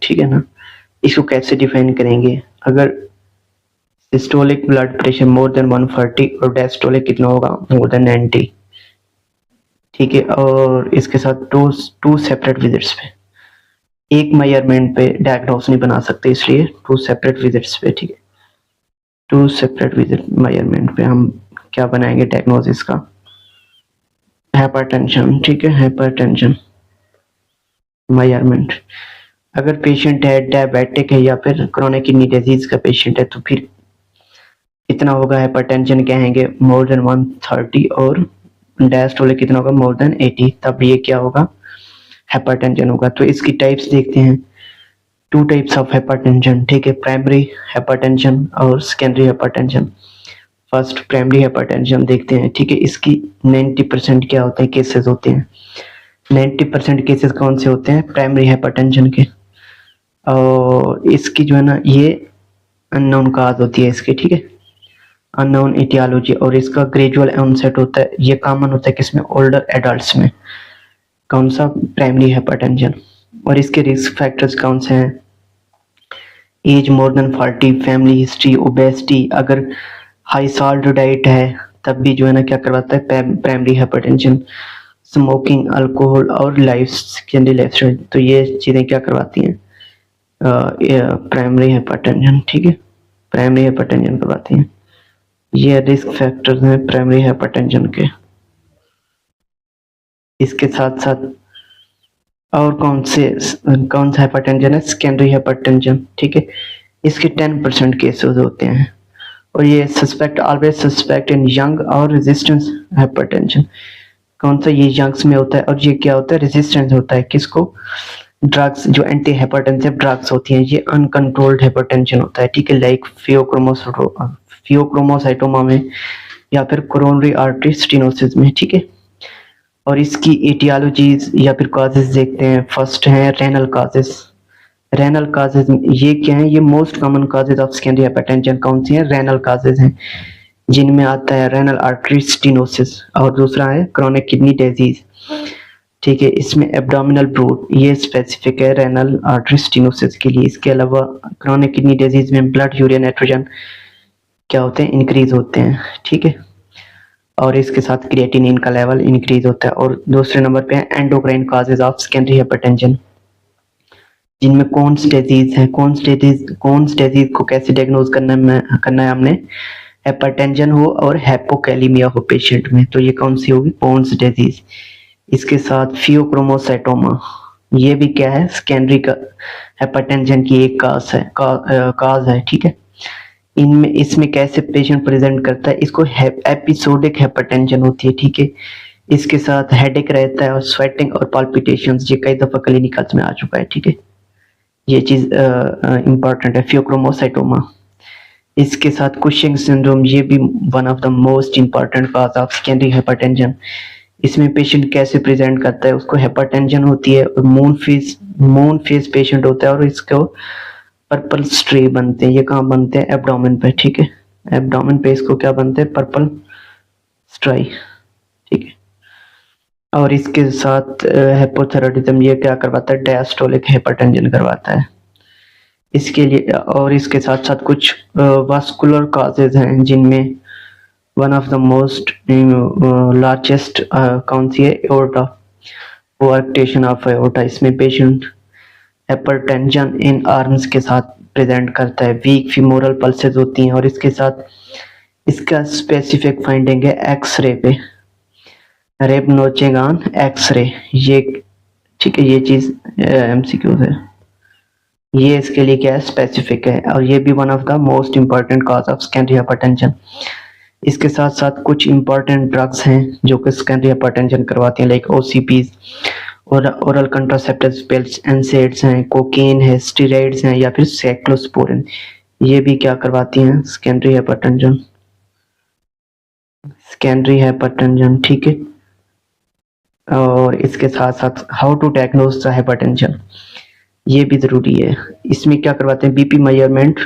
ठीक है ना। इसको कैसे डिफाइन करेंगे, अगर systolic blood pressure more than 140 और डायस्टोलिक कितना होगा, मोर देन 90, ठीक है। और इसके साथ टू सेपरेट विजिट्स पे, एक मेजरमेंट पे डायग्नोस नहीं बना सकते, इसलिए टू सेपरेट विजिट्स पे, ठीक है। टू सेपरेट विजिट मेजरमेंट पे हम क्या बनाएंगे डायग्नोसिस का, हाइपरटेंशन, ठीक है, हाइपरटेंशन मेजरमेंट। अगर पेशेंट है डायबिटिक है या फिर क्रोनिक किडनी डिजीज का पेशेंट है तो फिर कितना होगा हाइपरटेंशन, कहेंगे मोर देन 130, और डायस्टोलिक कितना होगा, मोर देन 80, तब ये क्या होगा, हाइपरटेंशन होगा। तो इसकी टाइप्स देखते हैं, टू टाइप्स ऑफ हाइपरटेंशन, ठीक है, प्राइमरी हाइपरटेंशन और secondary hypertension. First primary hypertension देखते हैं, ठीक है। इसकी 90% क्या होते हैं, केसेस होते हैं। 90% केसेस कौन से होते हैं, प्राइमरी हाइपरटेंशन के। और इसकी जो है ना, ये अननोन काज होती है इसकी, ठीक है, अननोन एटियोलॉजी। और इसका ग्रेजुअल ऑनसेट होता है, ये कॉमन होता है किसमें, ओल्डर एडल्ट्स में। कौन सा, प्राइमरी हाइपरटेंशन। और इसके रिस्क फैक्टर्स कौन से हैं, age more than 40, family history, obesity, अगर हाई साल्ट डाइट है तब भी जो है ना क्या करवाता है, प्राइमरी हाइपरटेंशन। स्मोकिंग, अल्कोहल और लाइफस्टाइल, तो ये चीजें क्या करवाती हैं, प्राइमरी हाइपरटेंशन, ठीक है, प्राइमरी हाइपरटेंशन करवाती हैं। ये रिस्क फैक्टर्स हैं प्राइमरी हाइपरटेंशन के। इसके साथ साथ और कौन सा हाइपरटेंशन है, सेकेंडरी हाइपरटेंशन, ठीक है। इसके 10% केसेस होते हैं, और ये ऑलवेज सस्पेक्ट इन यंग और रेजिस्टेंस हाइपरटेंशन। कौन सा, ये यंग्स में होता है, और ये क्या होता है, रेजिस्टेंस होता है किसको, ड्रग्स, जो एंटी हाइपरटेंसिव ड्रग्स होती हैं। ये अनकंट्रोल्ड हाइपरटेंशन होता है, ठीक है, लाइक फियोक्रोमोसाइटोमा में या फिर कोरोनरी आर्टरी स्टेनोसिस में, ठीक है। और इसकी एटियोलॉजीज या फिर कॉजेज देखते हैं। फर्स्ट है रेनल कॉजेज। रेनल कॉजेज ये क्या है, ये most common causes of secondary hypertension कौन सी है, रेनल कॉजेज हैं, जिनमें आता है रेनल आर्टरी स्टेनोसिस, और दूसरा है क्रोनिक किडनी डिजीज, ठीक है। इसमें एब्डोमिनल ब्रूड, ये स्पेसिफिक है रेनल आर्टरी स्टेनोसिस के लिए। इसके अलावा क्रोनिक किडनी डिजीज में ब्लड यूरिया नाइट्रोजन क्या होते हैं, इंक्रीज होते हैं, ठीक है। और इसके साथ क्रिएटिनिन का लेवल इंक्रीज होता है। और दूसरे नंबर पे है endocrine causes of secondary hypertension, जिनमें कौन सी डिजीज है, कौन सी डिजीज को कैसे डायग्नोज करना है हमने, हाइपरटेंशन हो और हाइपोकैलेमिया हो पेशेंट में, तो ये कौन सी होगी, पोन्स डिजीज। इसके साथ फियोक्रोमोसाइटोमा, ये भी क्या है, सेकेंडरी का हाइपरटेंशन की एक काज है, ठीक है। इसमें कैसे पेशेंट प्रेजेंट करता है, इसको एपिसोडिक हाइपरटेंशन होती है, ठीक है। इसके साथ हेडेक रहता है और स्वेटिंग और पाल्पिटेशंस, ये कई दफा क्लिनिकल्स में आ चुका है, ठीक है। ये चीज इंपॉर्टेंट है, फियोक्रोमोसाइटोमा। इसके साथ कुशिंग सिंड्रोम, ये भी one of the most important cause of secondary hypertension. इसमें पेशेंट कैसे प्रेजेंट करता है, उसको हाइपरटेंशन होती है और मून फेस पेशेंट होता है, और इसको पर्पल स्ट्रे बनते हैं। ये कहाँ बनते हैं, एब्डोमेन पे, ठीक है, एब्डोमेन पे इसको क्या बनते हैं, पर्पल स्ट्राई, ठीक है। और इसके साथ हाइपोथायराइडिज्म, ये क्या करवाता है, डायस्टोलिक हाइपरटेंशन करवाता है इसके लिए। और इसके साथ साथ कुछ वास्कुलर कॉजेज हैं, जिनमें one of the most largest कौन सी है, एओर्टा, कोआर्क्टेशन ऑफ एओर्टा। इसमें पेशेंट हाइपरटेंशन इन आर्म्स के साथ प्रेजेंट करता है, वीक फीमोरल पल्सेस होती हैं। और इसके साथ इसका स्पेसिफिक फाइंडिंग है एक्सरे पे, रेब नोचिंग ऑन एक्सरे, ये ठीक है, ये चीज एमसीक्यू है, ये इसके लिए क्या है, स्पेसिफिक है। और ये भी one of the most important cause of secondary hypertension. इसके साथ साथ कुछ इंपॉर्टेंट ड्रग्स हैं जो कि सेकेंडरी हाइपरटेंशन करवाती हैं, लाइक ओसीपीज और ओरल कंट्रासेप्टिव पिल्स, एनसेड्स हैं, कोकेन है, स्टेरॉइड्स हैं, या फिर साइक्लोस्पोरिन, ये भी क्या करवाती हैं, सेकेंडरी हाइपरटेंशन, सेकेंडरी हाइपरटेंशन, ठीक है। और इसके साथ साथ how to diagnose the hypertension, ये भी जरूरी है। इसमें क्या करवाते हैं, BP measurement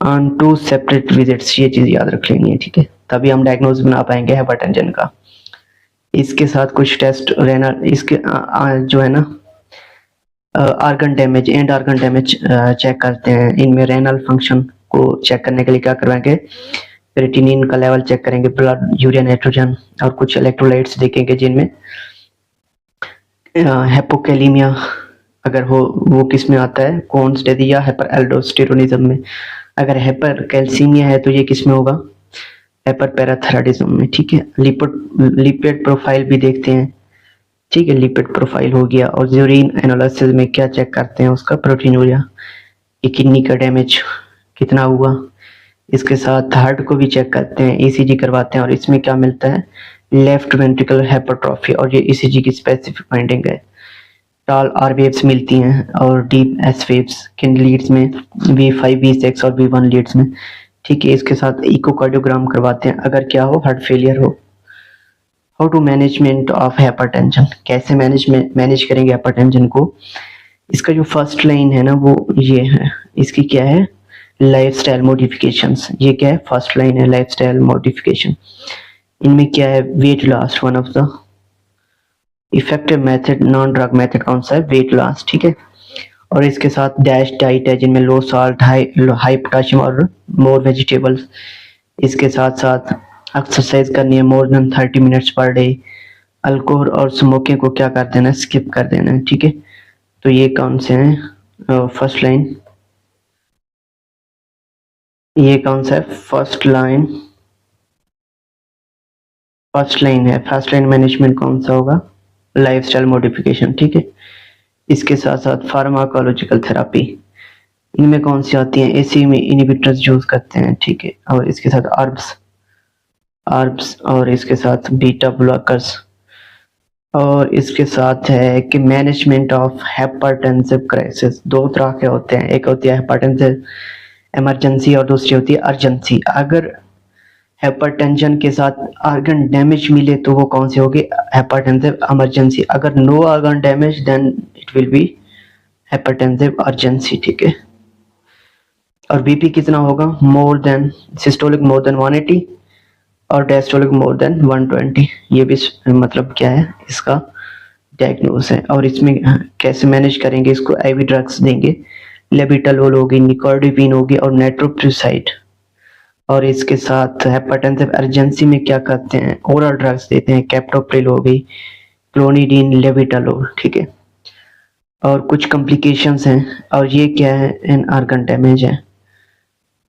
on 2 separate visits, ये चीज याद रख लेनी है, ठीक है, तभी हम डायग्नोज बना पाएंगे हाइपरटेंशन का। इसके साथ कुछ टेस्ट रेनल, इसके जो है ना, organ damage and organ damage check करते हैं। इनमें रेनल फंक्शन को चेक करने के लिए क्या करवाएंगे, क्रिएटिनिन का लेवल चेक करेंगे, ब्लड यूरिया नाइट्रोजन और कुछ इलेक्ट्रोलाइट्स देखेंगे जिनमें हेपोकैलीमिया अगर हो वो किस में आता है, कॉन्स्टेडी या हाइपर एल्डोस्टेरोनिज्म में। अगर हाइपर कैल्सीमिया है तो ये किस में होगा, हाइपर पैराथायराइडिज्म में। ठीक है, लिपिड प्रोफाइल भी देखते हैं। ठीक है, लिपिड प्रोफाइल हो गया। और यूरिन एनालिसिस में क्या चेक करते हैं, उसका प्रोटीनूरिया, ये किडनी का डैमेज कितना हुआ। इसके साथ हार्ट को भी चेक करते हैं, ईसीजी करवाते हैं और इसमें क्या मिलता है, लेफ्ट वेंट्रिकल हाइपरट्रॉफी, और ये ईसीजी की स्पेसिफिक फाइंडिंग है। टॉल आर वेव्स मिलती हैं और डीप एस वेव्स किन लीड्स में, V5 V6 और V1 लीड्स में। ठीक है, इसके साथ इकोकार्डियोग्राम करवाते हैं अगर क्या हो, हार्ट फेलियर हो। How to management of hypertension, कैसे मैनेज करेंगे हाइपरटेंशन को। इसका जो फर्स्ट लाइन है ना वो ये है, इसकी क्या है, लाइफस्टाइल मॉडिफिकेशंस। ये क्या है, फर्स्ट लाइन है लाइफस्टाइल मॉडिफिकेशन। इनमें क्या है, weight loss, one of the effective method, non drug method कौन सा है, वेट लॉस। ठीक है, और इसके साथ डैश डाइट है जिनमें लो सॉल्ट, हाई पोटेशियम और मोर वेजिटेबल्स। इसके साथ साथ एक्सरसाइज करनी है more than 30 minutes per day. Alcohol और स्मोकिंग को क्या कर देना है, स्किप कर देना है। ठीक है, तो ये कौन से हैं, फर्स्ट लाइन, ये कौन सा है, फर्स्ट लाइन है। फर्स्ट लाइन मैनेजमेंट कौन सा होगा, लाइफस्टाइल मॉडिफिकेशन। ठीक है, इसके साथ साथ फार्माकोलॉजिकल थेरापी, इनमें कौन सी आती हैं, एसी में इनहिबिटर्स यूज करते हैं। ठीक है, और इसके साथ आर्ब्स और इसके साथ बीटा ब्लॉकर्स। और इसके साथ है कि मैनेजमेंट ऑफ हाइपरटेंसिव क्राइसिस, दो तरह के होते हैं, एक होती है हाइपरटेंसिव इमरजेंसी और दूसरी होती है अर्जेंसी। अगर हाइपरटेंशन के साथ ऑर्गन डैमेज मिले तो वो कौन सी होगी, हाइपरटेंसिव इमरजेंसी। अगर no organ damage then it will be hypertensive urgency. ठीक है, और बीपी कितना होगा, more than, systolic more than 180 और डायस्टोलिक मोर देन 120। ये भी मतलब क्या है, इसका डायग्नोस है। और इसमें कैसे मैनेज करेंगे इसको, आईवी ड्रग्स देंगे, लेबिटालोल होगी, निकोर्डिपिन होगी और नाइट्रोप्रूसाइड। और इसके साथ हाइपरटेंसिव अर्जेंसी में क्या करते हैं, ओरल ड्रग्स देते हैं, कैप्टोप्रिल हो गई, क्लोनिडीन, लेबिटालोल। ठीक है, और कुछ कॉम्प्लिकेशंस हैं। और ये क्या है, इन आर्गन डैमेज है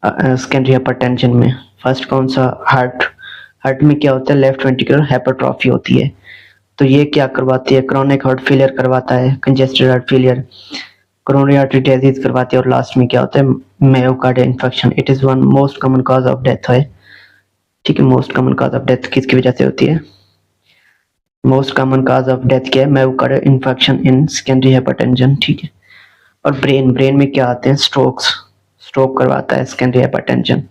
सेकेंडरी हाइपरटेंशन में। फर्स्ट कौन सा, हार्ट में क्या होता है, लेफ्ट वेंट्रिकुलर हाइपरट्रॉफी होती है। तो ये क्या करवाती है, क्रोनिक हार्ट फेलियर करवाता है, congested heart failure, coronary artery disease करवाती है। और लास्ट में क्या होता है, myocardial infection. It is one most common cause of death है। ठीक है, most common cause of death किसकी वजह से होती है, most common cause of death क्या है, myocardial infection in secondary hypertension. ठीक है, और ब्रेन में क्या आते हैं, स्ट्रोक करवाता है सेकेंडरी हाइपरटेंशन।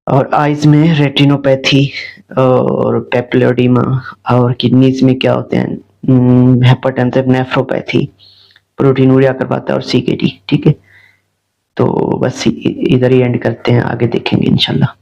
और आईज में रेटिनोपैथी और पेपिलोडिमा। और किडनीज में क्या होते हैं, हाइपरटेंसिव नेफ्रोपैथी, प्रोटीनूरिया करवाता है और सीकेडी। ठीक है, तो बस इधर ही एंड करते हैं, आगे देखेंगे इंशाल्लाह।